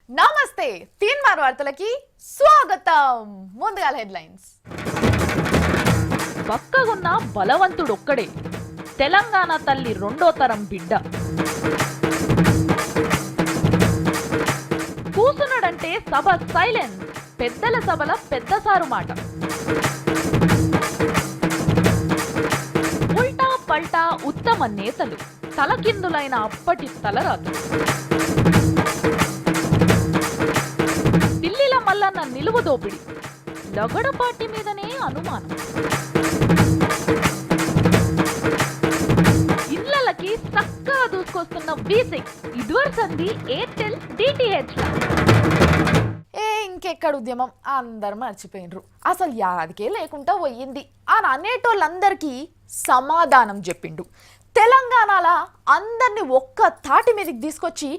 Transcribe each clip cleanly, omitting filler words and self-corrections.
నమస్తే తీన్మార్ వార్తలకి స్వాగతం. ముందుగా హెడ్లైన్స్. పక్కగున్న బలవంతుడొక్కడే, తెలంగాణ తల్లి రెండో తరం బిడ్డ. కూసునుడంటే సభ సైలెన్స్, పెద్దల సభల పెద్దసారు మాట. ఉల్టా పల్టా ఉత్తమ నేతలు, తలకిందులైన అప్పటి తలరాతు. ఢిల్లీల మల్లన్న నిలువు దోపిడి, లగడపాటి మీదనే అనుమానం. ఇళ్లకి చక్కగా దూసుకొస్తున్న V6 ఇదివరసంది ఎయిర్టెల్ DTH. ఇంకెక్కడ ఉద్యమం అందరు మర్చిపోయినరు. అసలు యాదికే లేకుండా పోయింది అని అనేటోళ్ళందరికీ సమాధానం చెప్పిండు. తెలంగాణలో అందరినీ ఒక్క తాటి మీదకి తీసుకొచ్చి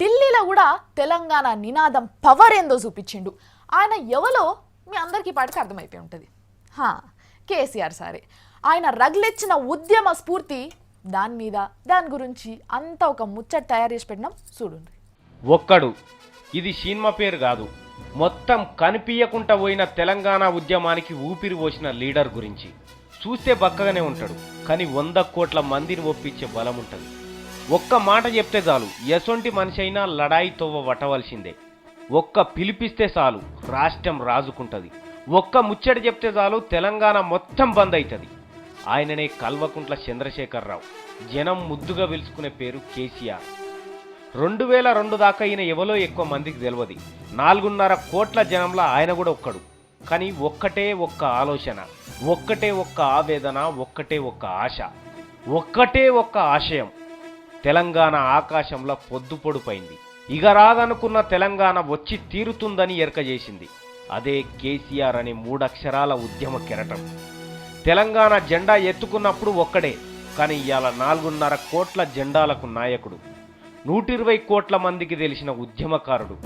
ఢిల్లీలో కూడా తెలంగాణ నినాదం పవర్ ఏందో చూపించిండు. ఆయన ఎవరో మీ అందరికీ పాటికి అర్థమైపోయి ఉంటుంది. కేసీఆర్ సారే. ఆయన రగిలెచ్చిన ఉద్యమ స్ఫూర్తి దాని గురించి అంతా ఒక ముచ్చట తయారు చేసి పెట్టినాం, చూడండి. ఒక్కడు ఇది సినిమా పేరు కాదు, మొత్తం కనిపించకుండా పోయిన తెలంగాణ ఉద్యమానికి ఊపిరి పోసిన లీడర్ గురించి. చూస్తే బక్కగానే ఉంటాడు, కానీ 100 కోట్ల మందిని ఒప్పించే బలం ఉంటుంది. ఒక్క మాట చెప్తే చాలు, ఎసొంటి మనిషి అయినా లడాయి తోవ వట్టవలసిందే. ఒక్క పిలిపిస్తే చాలు, రాష్ట్రం రాజుకుంటుంది. ఒక్క ముచ్చట చెప్తే చాలు, తెలంగాణ మొత్తం బంద్ అవుతుంది. ఆయననే కల్వకుంట్ల చంద్రశేఖరరావు. జనం ముద్దుగా పిలుచుకునే పేరు కేసీఆర్. 2002 దాకా ఈయన ఎవరో ఎక్కువ మందికి తెలియదు. 4.5 కోట్ల జనంలో ఆయన కూడా ఒక్కడు. కానీ ఒక్కటే ఒక్క ఆలోచన, ఒక్కటే ఒక్క ఆవేదన, ఒక్కటే ఒక్క ఆశ, ఒక్కటే ఒక్క ఆశయం. తెలంగాణ ఆకాశంలో పొద్దుపొడుపైంది. ఇక రాదనుకున్న తెలంగాణ వచ్చి తీరుతుందని ఎరక చేసింది. అదే కేసీఆర్ అనే 3 అక్షరాల ఉద్యమ కెరటం. తెలంగాణ జెండా ఎత్తుకున్నప్పుడు ఒక్కడే, కానీ ఇవాళ 4.5 కోట్ల జెండాలకు నాయకుడు, 120 కోట్ల మందికి తెలిసిన ఉద్యమకారుడు.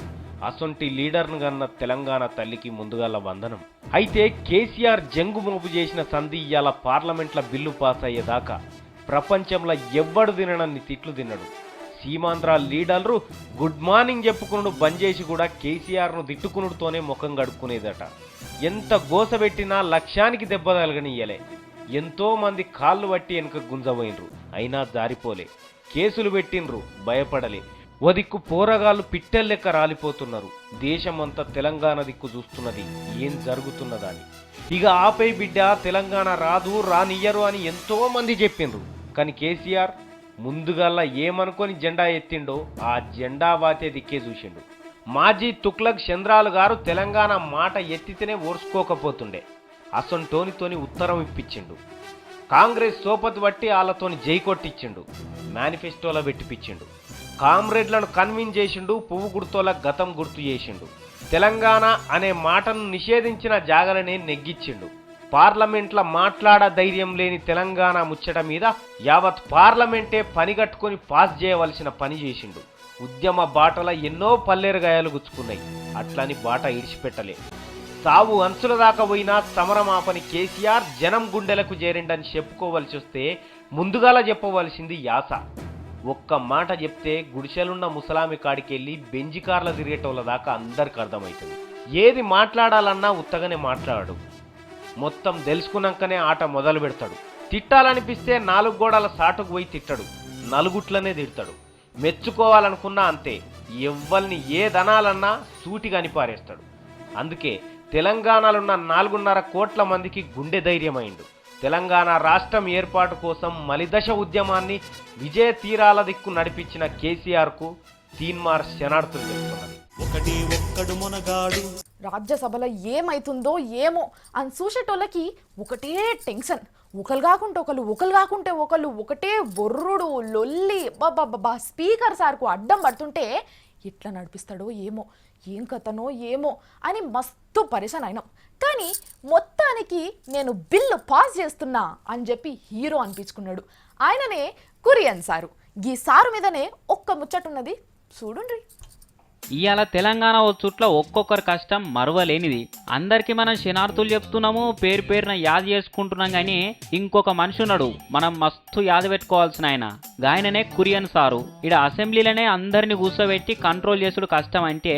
అసొంటి లీడర్ను గన్న తెలంగాణ తల్లికి ముందుగాల వందనం. అయితే కేసీఆర్ జంగు మోపు చేసిన సంధి ఇవాళ పార్లమెంట్ల బిల్లు పాస్ అయ్యేదాకా ప్రపంచంలో ఎవ్వడు తిననన్ని తిట్లు తిన్నాడు. సీమాంధ్ర లీడర్లు గుడ్ మార్నింగ్ చెప్పుకునుడు బంద్ చేసి కూడా కేసీఆర్ను తిట్టుకునుడుతోనే ముఖం గడుక్కునేదట. ఎంత గోసబెట్టినా లక్ష్యానికి దెబ్బ తగలగనియ్యలే. ఎంతో మంది కాళ్ళు పట్టి వెనుక గుంజబోయినరు, అయినా జారిపోలే. కేసులు పెట్టినరు, భయపడలే. ఓ దిక్కు పోరగాళ్ళు పిట్టెల్లెక్క రాలిపోతున్నారు. దేశమంతా తెలంగాణ దిక్కు చూస్తున్నది, ఏం జరుగుతున్నదని. ఇక ఆపై బిడ్డ, తెలంగాణ రాదు, రానియ్యరు అని ఎంతో మంది చెప్పిండ్రు. కానీ కేసీఆర్ ముందుగల్లా ఏమనుకొని జెండా ఎత్తిండో ఆ జెండా వాతే దిక్కే చూసిండు. మాజీ తుక్లక్ చంద్రాలు గారు తెలంగాణ మాట ఎత్తితేనే ఓర్చుకోకపోతుండే. అసొంటోనితోని ఉత్తరం ఇప్పించిండు. కాంగ్రెస్ సోపతి బట్టి వాళ్ళతోని జై కొట్టించిండు. మేనిఫెస్టోలో పెట్టిపించిండు. కామ్రేడ్లను కన్విన్స్ చేసిండు. పువ్వు గుర్తోల గతం గుర్తు చేసిండు. తెలంగాణ అనే మాటను నిషేధించిన జాగలనే నెగ్గిచ్చిండు. పార్లమెంట్ల మాట్లాడ ధైర్యం లేని తెలంగాణ ముచ్చట మీద యావత్ పార్లమెంటే పనిగట్టుకొని పాస్ చేయవలసిన పని చేసిండు. ఉద్యమ బాటల ఎన్నో పల్లెరుగాయాలు గుచ్చుకున్నాయి. అట్లని బాట ఇడిచిపెట్టలే. సావు అంచుల దాకా పోయినా సమరమాపని కేసీఆర్ జనం గుండెలకు చేరిండని చెప్పుకోవలసి వస్తే ముందుగాల చెప్పవలసింది యాస. ఒక్క మాట చెప్తే గుడిసెలున్న ముసలామి కాడికెళ్ళి బెంజికార్ల తిరిగేటోళ్ళ దాకా అందరికి అర్థమవుతుంది. ఏది మాట్లాడాలన్నా ఉత్తగానే మాట్లాడాడు. మొత్తం తెలుసుకున్నాకనే ఆట మొదలు పెడతాడు. తిట్టాలనిపిస్తే 4 గోడల సాటుకు పోయి తిట్టడు, నలుగుట్లనే తిడతాడు. మెచ్చుకోవాలనుకున్నా అంతే, ఎవ్వల్ని ఏదనాలన్నా సూటిగా అనిపారేస్తాడు. అందుకే తెలంగాణలో ఉన్న 4.5 కోట్ల మందికి గుండె ధైర్యమైండు. తెలంగాణ రాష్ట్రం ఏర్పాటు కోసం మలిదశ ఉద్యమాన్ని విజయ తీరాల దిక్కు నడిపించిన కేసీఆర్కు తీన్మార్ శనార్థులు చెప్తున్నది. రాజ్యసభలో ఏమైతుందో ఏమో అని చూసేటోళ్ళకి ఒకటే టెన్షన్. ఒకరు కాకుంటే ఒకళ్ళు ఒకటే బొర్రుడు లొల్లి. బాబా స్పీకర్ సార్కు అడ్డం పడుతుంటే ఎట్లా నడిపిస్తాడో ఏమో, ఏం కథనో ఏమో అని మస్తు పరిశాన్ అయినాం. కానీ మొత్తానికి నేను బిల్లు పాస్ చేస్తున్నా అని చెప్పి హీరో అనిపించుకున్నాడు. ఆయననే కురియన్ సారు. ఈ సారు మీదనే ఒక్క ముచ్చటున్నది, చూడుండ్రి. ఇవాళ తెలంగాణ వచ్చుట్ల ఒక్కొక్కరి కష్టం మరువలేనిది. అందరికి మనం శనార్థులు చెప్తున్నాము, పేరు పేరున యాద చేసుకుంటున్నాం, కానీ ఇంకొక మనిషి ఉన్నాడు మనం మస్తు యాద పెట్టుకోవాల్సిన ఆయననే కురియన్ సారు. ఇడ అసెంబ్లీలోనే అందరిని కూర్చోబెట్టి కంట్రోల్ చేసుడు కష్టం అంటే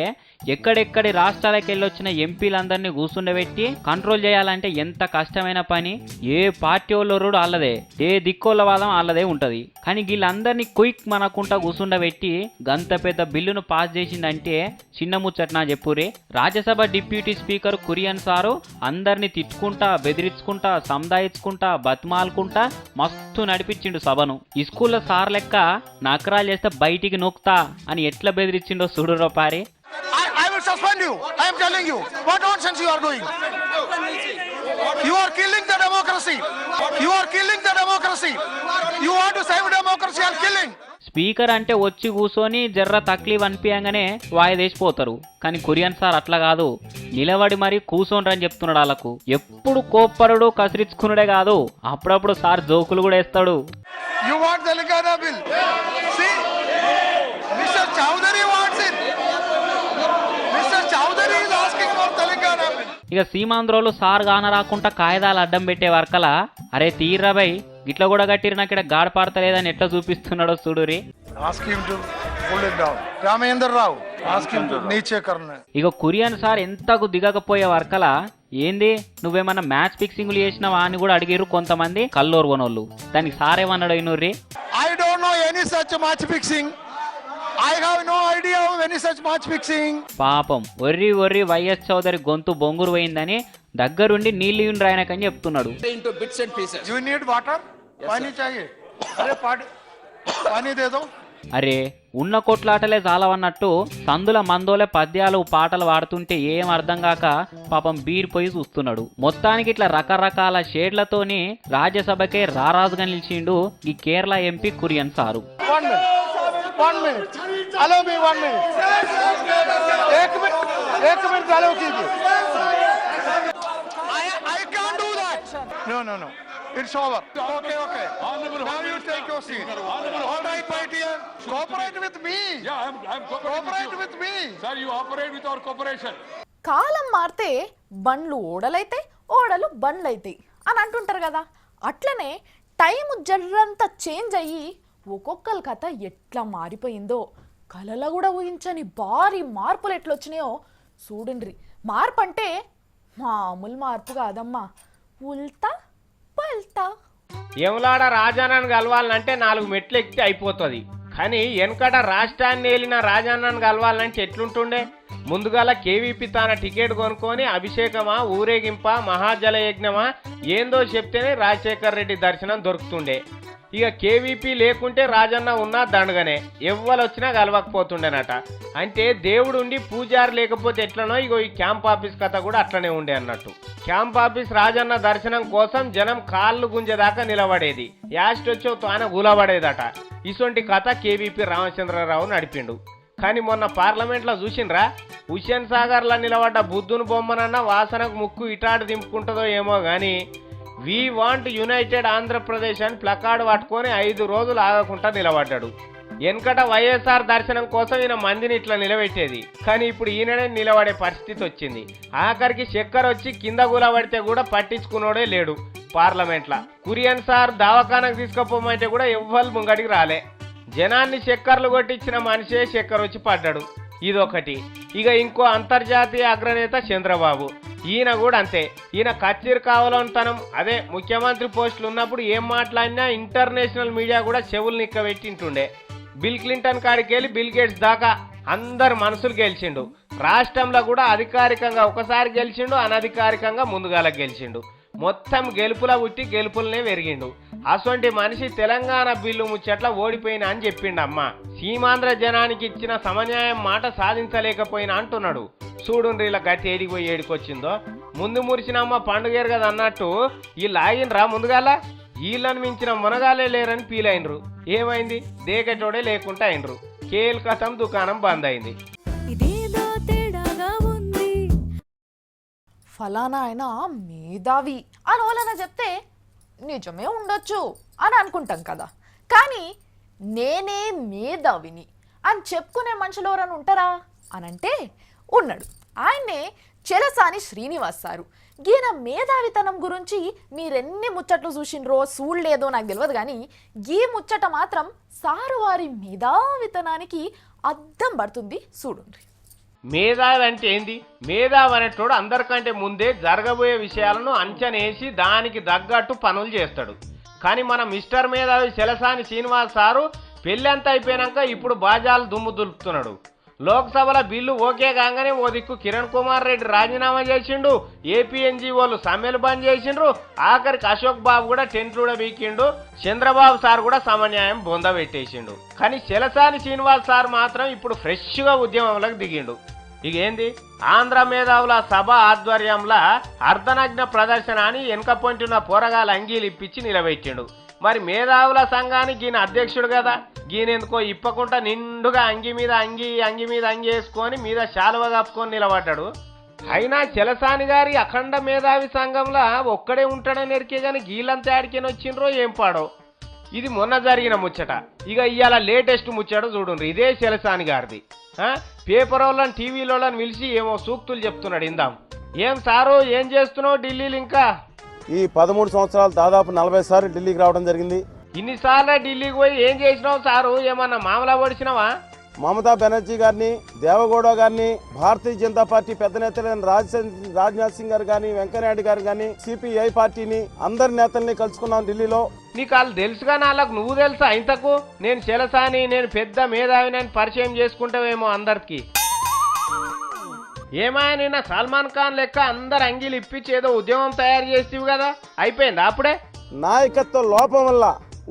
ఎక్కడెక్కడి రాష్ట్రాలకు వెళ్ళొచ్చిన ఎంపీలందరినీ కూర్చుండబెట్టి కంట్రోల్ చేయాలంటే ఎంత కష్టమైన పని. ఏ పార్టీ వాళ్ళోరుడు వాళ్ళదే, ఏ దిక్కోళ్ళ వాదం వాళ్ళదే ఉంటది. కానీ వీళ్ళందరినీ క్విక్ మనకుంటా కూర్చుండబెట్టి గంత పెద్ద బిల్లును పాస్ చేసిందంటే చిన్న ముచ్చట్నా చెప్పురే. Rajya Sabha deputy speaker Kurien sir అందరినీ తిట్టుకుంటా, బెదిరించుకుంటా, సందాయించుకుంటా, బతిమాలుకుంటా మస్తు నడిపించిండు సభను. ఈ స్కూల్లో సార్ లెక్క నకరాలు చేస్తే బయటికి నొక్కుతా అని ఎట్లా బెదిరించిండో చూడురో పారి. I will suspend you. I am telling you. What nonsense you are doing? You are killing the democracy. You are killing the democracy. You want to save democracy and killing. Speaker అంటే వచ్చి కూర్చొని జర్ర తక్లీఫ్ అనిపించగానే వాయిదేసిపోతారు. కానీ Kurian sir అట్లా కాదు, నిలబడి మరి కూర్చోండ్రని చెప్తున్నాడు వాళ్ళకు. ఎప్పుడు కోప్పరుడు కసిరించుకున్నాడే కాదు, అప్పుడప్పుడు సార్ జోకులు కూడా వేస్తాడు. You want Telangana bill? See, Mr. Chowdhury wants it. Mr. Chowdhury is asking for Telangana bill. ఇక సీమాంధ్రోలు సార్ గాన రాకుండా కాయిదాలు అడ్డం పెట్టే వర్కలా అరే తీర్రాబాయ్ గిట్ల కూడా కట్టిరు నాకు ఇక్కడ గాడ పాడతలేదని ఎట్లా చూపిస్తున్నాడో చూడురి. Ask him to pull it down. Ramendra Rao, ask him to niche karna. ఇక కురియన్ సార్ ఎంతకు దిగకపోయే వర్కలా ఏంది నువ్వేమన్నా మ్యాచ్ ఫిక్సింగ్లు చేసినావా అని కూడా అడిగిరు కొంతమంది కల్లోరు కొనోళ్ళు. దానికి సార్ ఏమన్నాడు అయినూర్రి. I don't know any such match fixing. I have no idea of any such match fixing. పాపం ఒర్రి వైఎస్ చౌదరి గొంతు బొంగురు పోయిందని దగ్గరుండి నీళ్ళు ఇవ్వండి రాయనకని చెప్తున్నాడు. into bits and pieces. You need water? Pani chahiye. Arey pani de do. అరే ఉన్న కొట్లాటలే చాలవన్నట్టు సందుల మందోలే పద్యాలు పాటలు పాడుతుంటే ఏం అర్థం కాక పాపం బీరిపోయి చూస్తున్నాడు. మొత్తానికి ఇట్లా రకరకాల షేడ్లతోని రాజ్యసభకే రారాజుగా నిలిచిండు ఈ Kerala MP Kurian sir. 1 minute. Allow me 1 minute. एक मिनट allow कीजिए. I can't do that. No. It's over. Okay. Now you take your seat. All right, my dear. Cooperate with me. Yeah, I'm Cooperate with me. Sir, you operate with our cooperation. కాలం మారితే బండ్లు ఓడలైతాయి, ఓడలు బండ్లైతాయి అని అంటుంటారు కదా. అట్లనే time జర్రంతా change అయ్యి ఒక్కొక్కరి కథ ఎట్లా మారిపోయిందో, కళలో కూడా ఊహించని భారీ మార్పులు ఎట్లొచ్చినాయో చూడండి. మార్పు అంటే మామూలు మార్పు కాదమ్మా, ఉల్టా పల్టా. యమలాడ రాజాన్నను కలవాలంటే 4 మెట్లు ఎక్కితే అయిపోతుంది. కానీ వెనకట రాష్ట్రాన్ని ఏలిన రాజాన్నను కలవాలంటే ఎట్లుంటుండే? ముందుగాల కేవీపీ తన టికెట్ కొనుక్కొని అభిషేకమా, ఊరేగింపా, మహాజల యజ్ఞమా ఏందో చెప్తేనే రాజశేఖర్ రెడ్డి దర్శనం దొరుకుతుండే. ఇక కేవీపీ లేకుంటే రాజన్న ఉన్నా దండగనే, ఎవ్వరొచ్చినా కలవకపోతుండేనట. అంటే దేవుడుండి పూజారి లేకపోతే ఎట్లనో ఇగో ఈ క్యాంప్ ఆఫీస్ కథ కూడా అట్లనే ఉండే అన్నట్టు. క్యాంప్ ఆఫీస్ రాజన్న దర్శనం కోసం జనం కాళ్ళు గుంజేదాకా నిలబడేది, యాస్ట్ వచ్చో తాన గులబడేదట. ఇసొంటి కథ కేవీపీ రామచంద్రరావు నడిపిండు. కానీ మొన్న పార్లమెంట్లో చూసిండ్రా, హుస్సేన్ సాగర్లో నిలబడ్డ బుద్ధుని బొమ్మనన్న వాసనకు ముక్కు ఇటాడు దింపుకుంటుందో ఏమో కానీ వి వాంట్ యునైటెడ్ ఆంధ్రప్రదేశ్ అని ప్లకార్డు పట్టుకొని 5 రోజులు ఆగకుండా నిలబడ్డాడు. వెనకట వైఎస్ఆర్ దర్శనం కోసం ఈయన మందిని ఇట్లా నిలబెట్టేది, కానీ ఇప్పుడు ఈయననే నిలబడే పరిస్థితి వచ్చింది. ఆఖరికి చక్కెర వచ్చి కింద కూలబడితే కూడా పట్టించుకున్నోడే లేడు పార్లమెంట్లో. కురియన్ సార్ దవాఖానకు తీసుకుపోమంటే కూడా ఎవ్వరు ముంగడికి రాలే. జనాన్ని చక్కెరలు కొట్టించిన మనిషే చక్కెర వచ్చి పడ్డాడు. ఇదొకటి. ఇక ఇంకో అంతర్జాతీయ అగ్రనేత చంద్రబాబు, ఈయన కూడా అంతే. ఈయన కచ్చీరు కావాలనితనం, అదే ముఖ్యమంత్రి పోస్టులు ఉన్నప్పుడు ఏం మాట్లాడినా ఇంటర్నేషనల్ మీడియా కూడా చెవులు నిక్కబెట్టింటుండే. బిల్ క్లింటన్ కాడికి వెళ్ళి బిల్ గేట్స్ దాకా అందరు మనసులు గెలిచిండు. రాష్ట్రంలో కూడా అధికారికంగా ఒకసారి గెలిచిండు, అనధికారికంగా ముందుగాల గెలిచిండు. మొత్తం గెలుపుల ఉట్టి గెలుపులనే పెరిగిండు. అసొంటి మనిషి తెలంగాణ బిల్లు ముచ్చట్ల ఓడిపోయినా అని చెప్పిండమ్మ. సీమాంధ్ర జనానికి ఇచ్చిన సమన్యాయం మాట సాధించలేకపోయినా అంటున్నాడు. చూడుండ్రి ఇలా గట్టి ఏడిపోయి ఏడికొచ్చిందో. ముందు మురిసినమ్మ పండుగేరు కదా అన్నట్టు వీళ్ళు ఆగినరా ముందుగాల. వీళ్ళని మించిన మునగాలే లేరని ఫీల్ అయినరు. ఏమైంది? దేకటోడే లేకుండా అయినరు. కేల్ కథం దుకాణం బంద్ అయింది. ఫలానా ఆయన మేధావి అని వాళ్ళన చెప్తే నిజమే ఉండొచ్చు అని అనుకుంటాం కదా. కానీ నేనే మేధావిని అని చెప్పుకునే మనుషులు ఎవరైనా ఉంటారా? అనంటే ఉన్నాడు. ఆయన్నే చెలసాని శ్రీనివాస్ సారు. ఈయన మేధావితనం గురించి మీరెన్ని ముచ్చట్లు చూసిండ్రో చూడలేదో నాకు తెలియదు, కానీ ఈ ముచ్చట మాత్రం సారు వారి మేధావితనానికి అద్దం పడుతుంది చూడండి. మేధావి అంటే ఏంది? మేధావి అనేటోడు అందరికంటే ముందే జరగబోయే విషయాలను అంచనేసి దానికి తగ్గట్టు పనులు చేస్తాడు. కానీ మన మిస్టర్ మేధావి చెలసాని శ్రీనివాస్ సారు పెళ్ళంతా అయిపోయినాక ఇప్పుడు బాజాలు దుమ్ము దులుపుతున్నాడు. లోక్సభలో బిల్లు ఓకే కాగానే ఓ దిక్కు కిరణ్ కుమార్ రెడ్డి రాజీనామా చేసిండు, ఏపీఎన్జీఓలు సమ్మెలు బంద్ చేసిండ్రు, ఆఖరికి అశోక్ బాబు కూడా టెంట్లు బీకిండు, చంద్రబాబు సార్ కూడా సమన్యాయం బొంద పెట్టేసిండు. కానీ చెలసాని శ్రీనివాస్ సార్ మాత్రం ఇప్పుడు ఫ్రెష్గా ఉద్యమంలోకి దిగిండు. ఇక ఏంది? ఆంధ్ర మేధావుల సభ ఆధ్వర్యంలో అర్ధనగ్న ప్రదర్శన అని వెనకపోంటున్న పోరగాల అంగీలు ఇప్పించి నిలబెట్టిండు. మరి మేధావుల సంఘానికి ఈయన అధ్యక్షుడు కదా, ఈయనెందుకో ఇప్పకుండా నిండుగా అంగి మీద అంగి వేసుకొని మీద శాలువ కప్పుకొని నిలబడ్డాడు. అయినా చెలసాని గారి అఖండ మేధావి సంఘంలో ఒక్కడే ఉంటాడని ఎరికే కానీ గీళ్ళంతా ఆడికేని వచ్చిండ్రో ఏం పాడో. ఇది మొన్న జరిగిన ముచ్చట. ఇక ఇవాళ లేటెస్ట్ ముచ్చట చూడండి. ఇదే చెలసాని గారిది. పేపర్ వాళ్ళని టీవీలో పిలిచి ఏమో సూక్తులు చెప్తున్నాడు. ఇందాం. ఏం సారు ఏం చేస్తున్నావు ఢిల్లీలో? ఇంకా ఈ 13 సంవత్సరాలు దాదాపు 40 సార్లు ఢిల్లీకి రావడం జరిగింది. ఇన్నిసార్లు ఢిల్లీకి పోయి ఏం చేసినావు సారు? ఏమన్నా మామలా పొడిచినావా? మమతా బెనర్జీ గారిని, దేవగౌడ గారిని, భారతీయ జనతా పార్టీ పెద్ద నేతలైన రాజ్నాథ్ సింగ్ గారు కానీ, వెంకయ్యనాయుడు గారు కానీ, సిపిఐ పార్టీని అందరి నేతల్ని కలుసుకున్నాం ఢిల్లీలో. నీకు వాళ్ళు తెలుసుగా, నాలకు నువ్వు తెలుసా ఇంతకు? నేను చెలసాని, నేను పెద్ద మేధావిని పరిచయం చేసుకుంటావేమో అందరికి. ఏమాయ నిన్న సల్మాన్ ఖాన్ లెక్క అందరు అంగీలు ఇప్పించి ఏదో ఉద్యమం తయారు చేసేవి కదా, అయిపోయింది అప్పుడే? నాయకత్వ లోపం వల్ల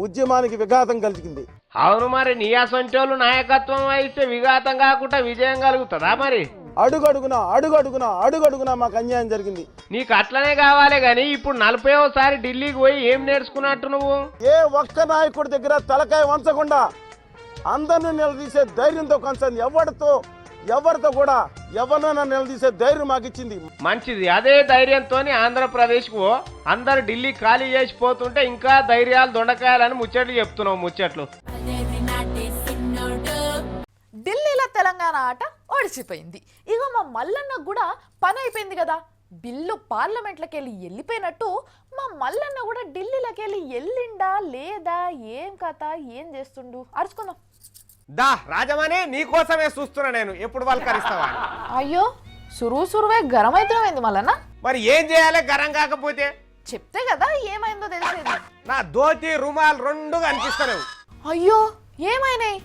ఉద్యమానికి విఘాతం కలిగింది. అవును, మరి నీ అసొంటోళ్ళు నాయకత్వం వహిస్తే విఘాతం కాకుండా విజయం కలుగుతుందా? మరి అడుగడుగునా మాకు అన్యాయం జరిగింది. నీకు అట్లనే కావాలి గాని ఇప్పుడు 40వ ఢిల్లీకి పోయి ఏం నేర్చుకున్నట్టు నువ్వు? ఏ ఒక్క నాయకుడి దగ్గర తలకాయ వంచకుండా అందరిని నిలదీసే ధైర్యంతో కొనసాగింది. ఎవరితో కూడా ఎవరినైనా నిలదీసే ధైర్యం మాకు ఇచ్చింది. మంచిది. అదే ధైర్యంతో ఆంధ్రప్రదేశ్ కు అందరు ఢిల్లీ ఖాళీ చేసిపోతుంటే ఇంకా ధైర్యాలు దొండకాయాలని ముచ్చట్లు చెప్తున్నావు. ముచ్చట్లు ఢిల్లీలో తెలంగాణ ఆట ఓడిచిపోయింది. ఇక మా మల్లన్న కూడా పని అయిపోయింది కదా. బిల్లు పార్లమెంట్లోకి వెళ్ళిపోయినట్టు మా మల్లన్న కూడా ఢిల్లీలోకి వెళ్ళిండా లేదా, ఏం కథ, ఏం చేస్తుండు అరుచుకుందాం. దా రాజమని నీకోసమే చూస్తున్నా నేను, ఎప్పుడు పలకరిస్తావా? అయ్యో సురువే గరం అవుతున్నామైంది మల్లన్న. మరి ఏం చేయాలి గరం కాకపోతే? చెప్తే కదా ఏమైందో తెలిసేది. నా ధోతి రుమాల్ రెండు కనిపిస్తలేవు. అయ్యో ఏమైనాయి?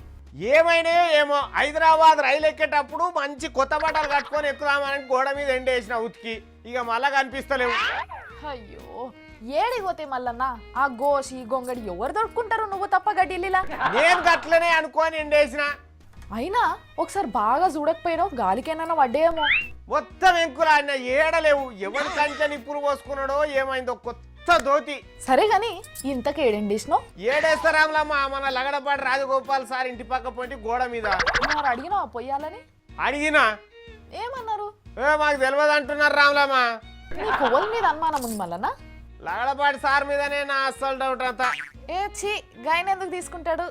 ఏమైనాయో ఏమో. హైదరాబాద్ రైలు ఎక్కేటప్పుడు మంచి కొత్త బట్టలు కట్టుకొని ఎక్కుదామని గోడ మీద ఎండేసిన ఉతికి, ఇక మళ్ళా కనిపిస్తలేవు. అయ్యో ఏడిపోతే మల్లన్న ఆ గోషి గొంగడి ఎవరు దొరుకుంటారు నువ్వు తప్పగా ఢిల్లీలా? నేను గట్లనే అనుకోని ఎండేసిన. అయినా ఒకసారి బాగా చూడకపోయినావు, గాలికేనా పడ్డేమో. మొత్తం ఎంకురా ఏడలేవు. ఎవరి కంచె నిప్పులు పోసుకున్నాడో ఏమైందో కొత్త ధోతి. సరే గాని ఇంతకు ఏడేసినావు? ఏడేస్తారామ్లమ్మా, మన లగడపాటి రాజగోపాల్ సార్ ఇంటి పక్క పోయి గోడ మీద. మరి అడిగినావా పొయ్యాలని? అడిగినా. ఏమన్నారు? మాకు తెలియదు అంటున్నారు రామ్లమ్మా. నీ కోవల మీద అనుమానం ఉంది మల్లన్న? లగడపాటి సార్ మీదనే నా అస్సలు డౌట్ అంతా. ఛీ గాయన ఎందుకు తీసుకుంటాడు?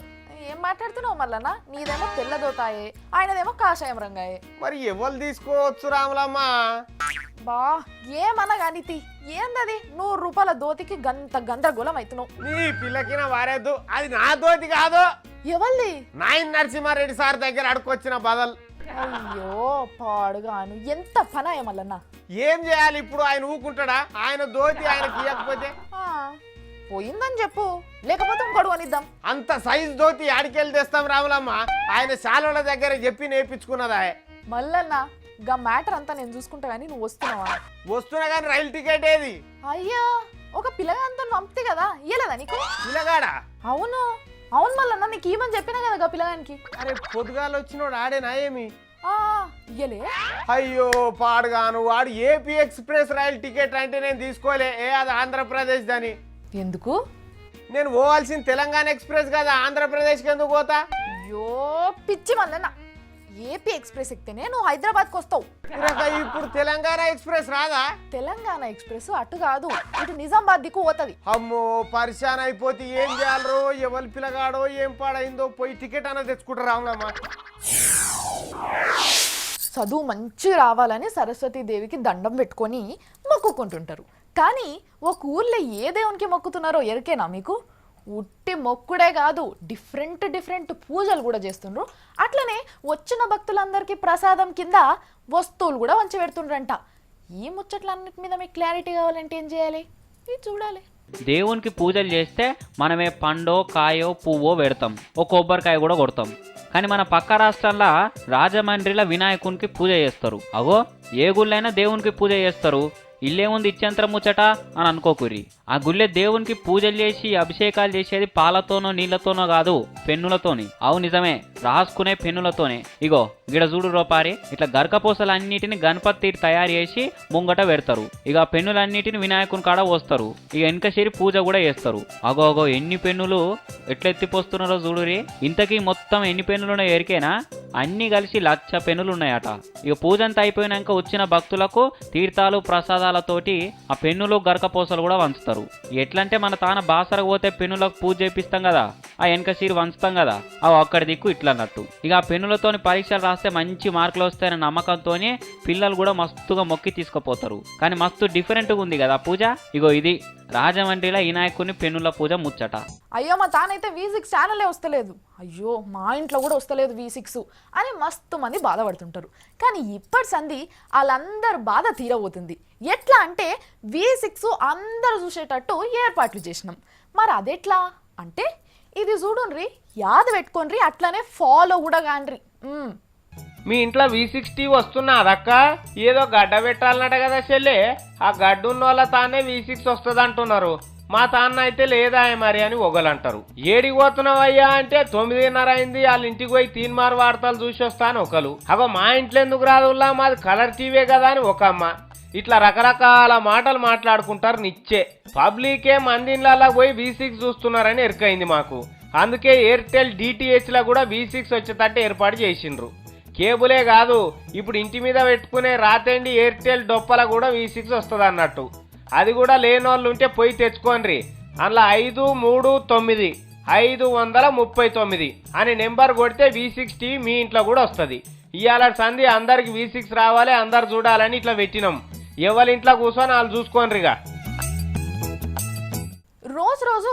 ఏం మాట్లాడుతున్నావు మల్లన్న? నీదేమో తెల్లదోతాయే, ఆయనదేమో కాషాయం రంగాయే. మరి ఎవరు తీసుకోవచ్చు రాములమ్మా? బా ఏమన్నా గానితి ఏందది? 100 రూపాయల దోతికి గందరగోళం అవుతున్నావు. నీ పిల్లకిన వారేద్దు, అది నా దోతి కాదు. ఎవల్ది? నాయన్ నరసింహారెడ్డి సార్ దగ్గర అడుకొచ్చిన బదల్. అయ్యో పాడుగాను, ఎంత పనాయ మల్లన్న. ఏం చేయాలి ఇప్పుడు? ఆయన ఊకుంటాడా? ఆయన దోతి ఆయనకి ఇవ్వకపోతే? పోయిందని చెప్పు, లేకపోతే ఇంకోడు అనిద్దాం. అంత సైజ్ దోతి ఆడికెళ్ళి తెస్తాం రాములమ్మ. ఆయన శాలువల దగ్గర చెప్పి నేర్పించుకున్నదా? మల్లన్న గా మ్యాటర్ అంతా నేను చూసుకుంటా గానీ నువ్వు వస్తున్నావా? వస్తున్నా కానీ రైలు టికెట్ ఏది? అయ్యా ఒక పిల్లగాంతో పంపితే కదా, ఇయ్యలేదా నీకు? పిల్లగాడా? అవును మల్లన్న, నీకు ఏమని చెప్పినా కదా పిల్లగానికి. అరే పొద్దుగాలు వచ్చినోడు ఆడేనా ఏమి? ఇయ్యలే. అయ్యో పాడుగాను, వాడు ఏపీ ఎక్స్ప్రెస్ రైలు టికెట్ అంటే నేను తీసుకోలే. అది ఆంధ్రప్రదేశ్ దాని. ఎందుకు? నేను పోవాల్సిన తెలంగాణ ఎక్స్ప్రెస్ కదా, ఆంధ్రప్రదేశ్కి ఎందుకు పోతా? అయ్యో పిచ్చి మల్లన్న, ఏపీ ఎక్స్ప్రెస్ ఎక్కితేనే నువ్వు హైదరాబాద్కి వస్తావు. ఇప్పుడు తెలంగాణ ఎక్స్ప్రెస్ రాదా? తెలంగాణ ఎక్స్ప్రెస్ అటు కాదు, ఇటు నిజామాబాద్ దిక్కు పోతుంది. అమ్మో పరిశాన్ అయిపోతే ఏం చేయాలరో, ఎవరి పిల్లగాడో ఏం పాడైందో, పోయి టికెట్ అన్న తెచ్చుకుంటారు. అవునమ్మా చదువు మంచిగా రావాలని సరస్వతీదేవికి దండం పెట్టుకొని మొక్కుకుంటుంటారు. కానీ ఒక ఊర్లో ఏ దేవునికి మొక్కుతున్నారో ఎరికేనా మీకు? ఉట్టి మొక్కుడే కాదు, డిఫరెంట్ పూజలు కూడా చేస్తుండ్రు. అట్లనే వచ్చిన భక్తులందరికీ ప్రసాదం కింద వస్తువులు కూడా వంచి పెడుతుండ్రంట. ఈ ముచ్చట్లన్నిటి మీద మీకు క్లారిటీ కావాలంటే ఏం చేయాలి? ఇది చూడాలి. దేవునికి పూజలు చేస్తే మనమే పండో కాయో పువ్వో పెడతాం, ఒక కొబ్బరికాయ కూడా కొడతాం. కానీ మన పక్క రాష్ట్రాల్లో రాజమండ్రిలో వినాయకునికి పూజ చేస్తారు. అగో ఏ గుళ్ళైనా దేవునికి పూజ చేస్తారు. ఇల్లేముంది ఇచ్చేంతరం ముచ్చట అని అనుకోకుర్రి. ఆ గుళ్ళే దేవునికి పూజలు చేసి అభిషేకాలు చేసేది పాలతోనో నీళ్లతోనో కాదు, పెన్నులతోని. అవు నిజమే, రాసుకునే పెన్నులతోనే. ఇగో గిడ చూడు రోపారి, ఇట్లా గరకపోసలన్నిటిని గణపతి తయారు చేసి ముంగట పెడతారు. ఇక పెన్నులన్నిటిని వినాయకుని కాడ పోస్తారు. ఇక వెనకసేరి పూజ కూడా చేస్తారు. అగో ఎన్ని పెన్నులు ఎట్లా ఎత్తిపోస్తున్నారో చూడురి. ఇంతకీ మొత్తం ఎన్ని పెన్నులున్నాయో ఎరికేనా? అన్ని కలిసి 1,00,000 పెన్నులు ఉన్నాయట. ఇక పూజ అంతా అయిపోయినాక వచ్చిన భక్తులకు తీర్థాలు ప్రసాదాలతోటి ఆ పెన్నులు గరకపోసలు కూడా వంచుతారు. ఎట్లంటే మన తాన బాసరకు పోతే పెన్నులకు పూజ చేపిస్తాం కదా, ఆ వెనక సీరు వంచుతాం కదా, అవి అక్కడి దిక్కు ఇట్లా అన్నట్టు. ఇక ఆ పెన్నులతోని పరీక్షలు రాస్తే మంచి మార్కులు వస్తాయన్న నమ్మకంతోనే పిల్లలు కూడా మస్తుగా మొక్కి తీసుకుపోతారు. కానీ మస్తు డిఫరెంట్గా ఉంది కదా పూజ. ఇగో ఇది రాజమండ్రిలో వినాయకుని పెన్నుల పూజ ముచ్చట. అయ్యో మా తానైతే V6 ఛానలే వస్తలేదు, అయ్యో మా ఇంట్లో కూడా వస్తలేదు V6 అని మస్తు మంది బాధపడుతుంటారు. కానీ ఇప్పటి సంది వాళ్ళందరూ బాధ తీరబోతుంది. ఎట్లా అంటే V6 అందరూ చూసేటట్టు ఏర్పాట్లు చేసినాం. మరి అదెట్లా అంటే ఇది చూడుండ్రి, యాద పెట్టుకోండి, అట్లనే ఫాలో కూడా కాండ్రి. మీ ఇంట్లో V60 వస్తున్నా అదక్క, ఏదో గడ్డ పెట్టాలన్నట కదా చెల్లె. ఆ గడ్డ ఉన్న వాళ్ళ తానే V6 వస్తుంది అంటున్నారు. మా తాన్న అయితే లేదా మరి అని ఒకలంటారు. ఏడికి పోతున్నావయ్యా అంటే 9:30 అయింది, వాళ్ళ ఇంటికి పోయి తీన్మార్ వార్తలు చూసి వస్తాను ఒకరు. అగో మా ఇంట్లో ఎందుకు రాదుల్లా, మాది కలర్ టీవీ కదా అని ఒక అమ్మ. ఇట్లా రకరకాల మాటలు మాట్లాడుకుంటారు నిచ్చే. పబ్లికే మందిళ్ళ పోయి V6 చూస్తున్నారని ఎరుకైంది మాకు. అందుకే ఎయిర్టెల్ DTH లా కూడా V6 వచ్చేటట్టు ఏర్పాటు చేసిండ్రు. కేబులే కాదు, ఇప్పుడు ఇంటి మీద పెట్టుకునే రాతండి ఎయిర్టెల్ డొప్పల కూడా V6 వస్తుంది అన్నట్టు. అది కూడా లేని వాళ్ళు ఉంటే పోయి తెచ్చుకోండి. అందులో 539 539 అని నెంబర్ కొడితే V6 టీవీ మీ ఇంట్లో కూడా వస్తుంది. ఇవాళ సంధి అందరికి V6 రావాలి, అందరు చూడాలని ఇట్లా పెట్టినాం. ఎవరి ఇంట్లో కూర్చొని వాళ్ళు చూసుకోండిగా. రోజు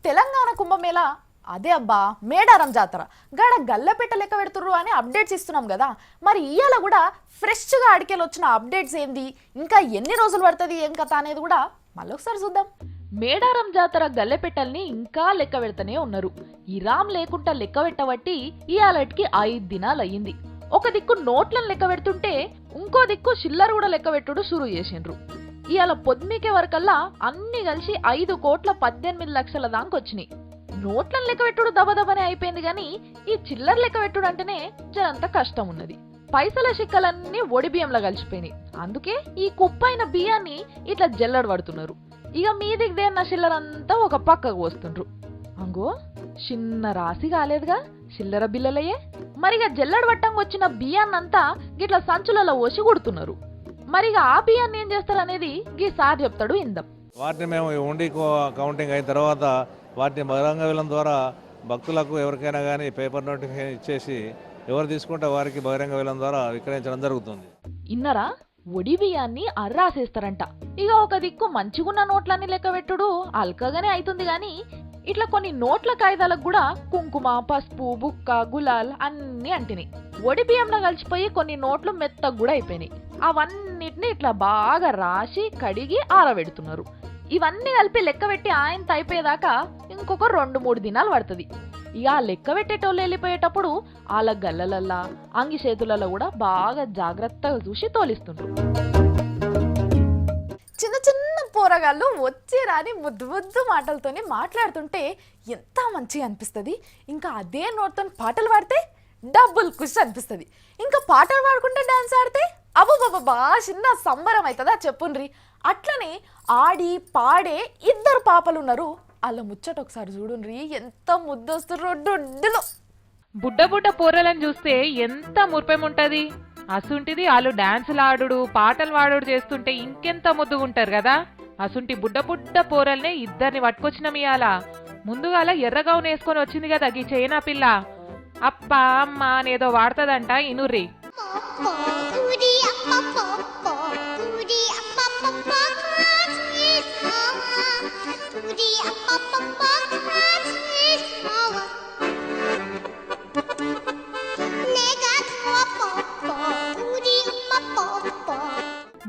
తెలంగాణ కుంభమేళా అదే అబ్బా మేడారం జాతర గడ గల్లపెట్ట లెక్క పెడుతుర్రు అని అప్డేట్స్ ఇస్తున్నాం కదా. మరి ఇవాళ కూడా ఫ్రెష్గా అడికెళ్ళి వచ్చిన అప్డేట్స్ ఏంది, ఇంకా ఎన్ని రోజులు పడుతుంది, ఏం కథ అనేది కూడా మళ్ళీ ఒకసారి చూద్దాం. మేడారం జాతర గల్లెపెట్టల్ని ఇంకా లెక్క పెడతానే ఉన్నారు. ఇరాం లేకుండా లెక్క పెట్టబట్టి ఇవాళకి 5 దినాలు అయ్యింది. ఒక దిక్కు నోట్లను లెక్క పెడుతుంటే ఇంకో దిక్కు చిల్లర కూడా లెక్క పెట్టుడు షురూ చేసిండ్రు. ఇవాళ పొద్దుమికే వరకల్లా అన్ని కలిసి 5,18,00,000 దాకా వచ్చినాయి. నోట్లను లెక్క పెట్టుడు దబదబనే అయిపోయింది. కానీ ఈ చిల్లర లెక్క పెట్టుడు అంటేనే జరంత కష్టం ఉన్నది. పైసల చిక్కలన్నీ ఒడి బియ్యంలో కలిసిపోయినాయి. అందుకే ఈ కుప్పైన బియ్యాన్ని ఇట్లా జల్లడ పడుతున్నారు. ఇక మీదికి దేన్న చిల్లరంతా ఒక పక్కకు వస్తుండ్రు. అంగో చిన్న రాసి కాలేదుగా చిల్లర బిల్లలయ్యే. మరిగా జల్లడ పట్టంగా వచ్చిన బియ్యాన్నంతా గిట్లా సంచులలో పోసి కొడుతున్నారు. మరిగా ఆ బియ్యాన్ని ఏం చేస్తారనేది గీ సార్ చెప్తాడు, ఇందాం. వాటిని మేము ఉండి కౌంటింగ్ అయిన తర్వాత వాటిని బహిరంగ వేలం ద్వారా భక్తులకు ఎవరికైనా కానీ పేపర్ నోటిఫికేషన్ ఇచ్చేసి ఎవరు తీసుకుంటే వారికి బహిరంగ వేలం ద్వారా విక్రయించడం జరుగుతుంది. ఇన్నరా ఒడి బియ్యాన్ని అర్రాసేస్తారంట. ఇక ఒక దిక్కు మంచిగున్న నోట్లన్నీ లెక్క పెట్టుడు అల్కగానే అవుతుంది. గాని ఇట్లా కొన్ని నోట్ల కాగితాలకు కూడా కుంకుమ, పసుపు, బుక్క, గులాల్ అన్ని అంటినాయి. ఒడి బియ్యంలో కలిసిపోయి కొన్ని నోట్లు మెత్తగా కూడా అయిపోయినాయి. అవన్నిటిని ఇట్లా బాగా రాసి కడిగి ఆరబెడుతున్నారు. ఇవన్నీ కలిపి లెక్క పెట్టి ఆయన అయిపోయేదాకా ఇంకొక 2-3 దినాలు పడుతుంది. ఇక ఆ లెక్క పెట్టేటోళ్ళు వెళ్ళిపోయేటప్పుడు వాళ్ళ గల్లలల్లా అంగి చేతులలో కూడా బాగా జాగ్రత్తగా చూసి తోలిస్తుండ్రు. చిన్న చిన్న పోరగాళ్ళు వచ్చి రాని ముద్దు మాటలతోనే మాట్లాడుతుంటే ఎంత మంచిగా అనిపిస్తుంది. ఇంకా అదే నోట్తో పాటలు పాడితే డబ్బులు ఖుషి అనిపిస్తుంది. ఇంకా పాటలు పాడుకుంటే డాన్స్ ఆడితే అబ్బబ్బబ్బా చిన్న సంబరం అవుతుందా చెప్పుండ్రి. అట్లనే ఆడి పాడే 2 పాపలు ఉన్నారు. అలా ముచ్చట ఒకసారి చూడుండ్రి, ఎంత ముద్దొస్తుర్రో డొడ్డులు. బుడ్డ పోరలను చూస్తే ఎంత మురిపెముంటది. అసుంటిది వాళ్ళు డాన్సులు ఆడుడు పాటలు పాడుడు చేస్తుంటే ఇంకెంత ముద్దుగుంటారు కదా. అసుంటి బుడ్డ పోరల్నే 2 పట్టుకొచ్చినాం ఇయాల. ముందుగాల ఎర్రగౌన్ వేసుకొని వచ్చింది కదా గీ చైనా పిల్ల. అప్ప అమ్మ అనేదో వాడుతుందంట, ఇనుర్రి.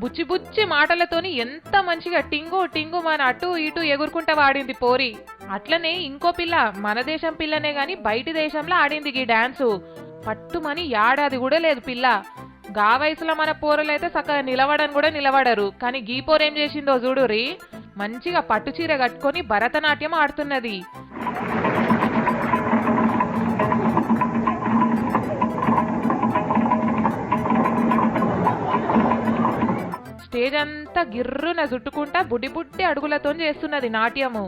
బుచ్చి బుచ్చి మాటలతోని ఎంత మంచిగా టింగు టింగు మన అటు ఇటు ఎగురుకుంటా వాడింది పోరి. అట్లనే ఇంకో పిల్ల మన దేశం పిల్లనే గాని బయటి దేశంలో ఆడింది ఈ డాన్సు. పట్టుమని ఏడాది కూడా లేదు పిల్ల. గా వయసులో మన పోరలైతే చక్కగా నిలవడని కూడా నిలబడరు. కానీ గీ పోరు ఏం చేసిందో చూడురి, మంచిగా పట్టు చీర కట్టుకొని భరతనాట్యం ఆడుతున్నది. స్టేజ్ అంతా గిర్రున చుట్టుకుంటా బుడ్డి బుడ్డి అడుగులతో చేస్తున్నది నాట్యము.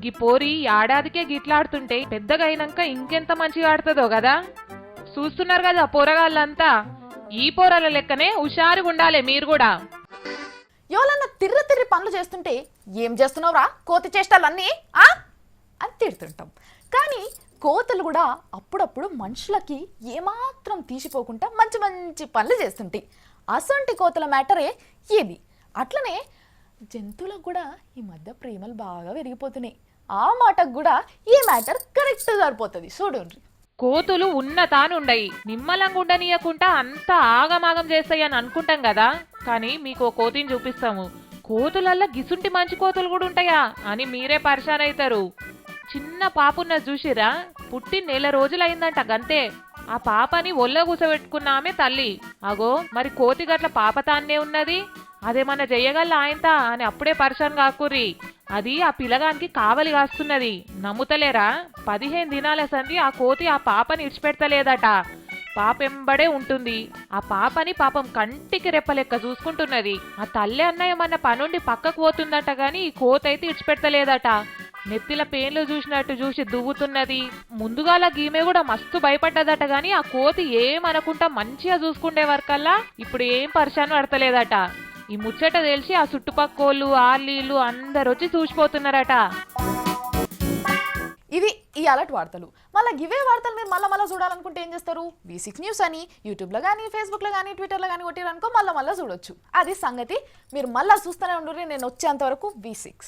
గీ పోరి ఏడాదికే గిట్లాడుతుంటే పెద్దగా అయినాక ఇంకెంత మంచిగా ఆడుతుందో కదా. చూస్తున్నారు కదా పోరగాళ్ళంతా. ఈ పోరల లెక్కనే హుషారుగా ఉండాలి మీరు కూడా. ఎవరన్నా తిర్రి పనులు చేస్తుంటే ఏం చేస్తున్నావురా కోతి చేష్టలన్నీ అని తిడుతుంటాం. కానీ కోతులు కూడా అప్పుడప్పుడు మనుషులకి ఏమాత్రం తీసిపోకుండా మంచి మంచి పనులు చేస్తుంటాయి. అసంటి కోతుల మ్యాటరే ఇది. అట్లనే జంతువులకు కూడా ఈ మధ్య ప్రేమలు బాగా పెరిగిపోతున్నాయి. ఆ మాటకు కూడా ఈ మ్యాటర్ కరెక్ట్ సరిపోతుంది. చూడండి, కోతులు ఉన్న తానుండయి నిమ్మలంగా ఉండనీయకుండా అంత ఆగమాగం చేస్తాయి అని అనుకుంటాం కదా. కానీ మీకు ఓ కోతిని చూపిస్తాము. కోతులల్లా గిసుంటి మంచి కోతులు కూడా ఉంటాయా అని మీరే పరిశాన్ అవుతారు. చిన్న పాపున్న చూసిరా, పుట్టి 1 నెల రోజులైందంట గంతే. ఆ పాపని ఒళ్ళో కూసబెట్టుకున్న ఆమె తల్లి. అగో మరి కోతి గట్ల పాప తాన్నే ఉన్నది, అదేమన్నా చెయ్యగల ఆయనతా అని అప్పుడే పరిశాన్ కాకుర్రి. అది ఆ పిల్లగానికి కావలి కాస్తున్నది. నమ్ముతలేరా? 15 దినాల సంది ఆ కోతి ఆ పాపని ఇడిచిపెడతలేదట. పాపెంబడే ఉంటుంది. ఆ పాపని పాపం కంటికి రెప్పలెక్క చూసుకుంటున్నది. ఆ తల్లి అన్న ఏమన్నా పనుండి పక్కకు పోతుందట గాని ఈ కోతి అయితే ఇడిచిపెడతలేదట. నెత్తిల పేన్లు చూసినట్టు చూసి దువ్వుతున్నది. ముందుగాల గీమె కూడా మస్తు భయపడ్డదట గాని ఆ కోతి ఏమనకుండా మంచిగా చూసుకుండే వరకల్లా ఇప్పుడు ఏం పరిశాన్ పడతలేదట. ఈ ముచ్చట తెలిసి ఆ చుట్టుపక్కోళ్ళు ఆర్లీళ్ళు అందరు వచ్చి చూసిపోతున్నారట. ఇవి ఈ అలర్ట్ వార్తలు. మళ్ళీ ఇవే వార్తలు మీరు మళ్ళీ చూడాలనుకుంటే ఏం చేస్తారు? V6 న్యూస్ అని యూట్యూబ్లో కానీ ఫేస్బుక్లో కానీ ట్విట్టర్లో కానీ కొట్టిరనుకో మళ్ళీ చూడొచ్చు. అది సంగతి. మీరు మళ్ళీ చూస్తూనే ఉండుర్రి. నేను వచ్చేంత వరకు V6.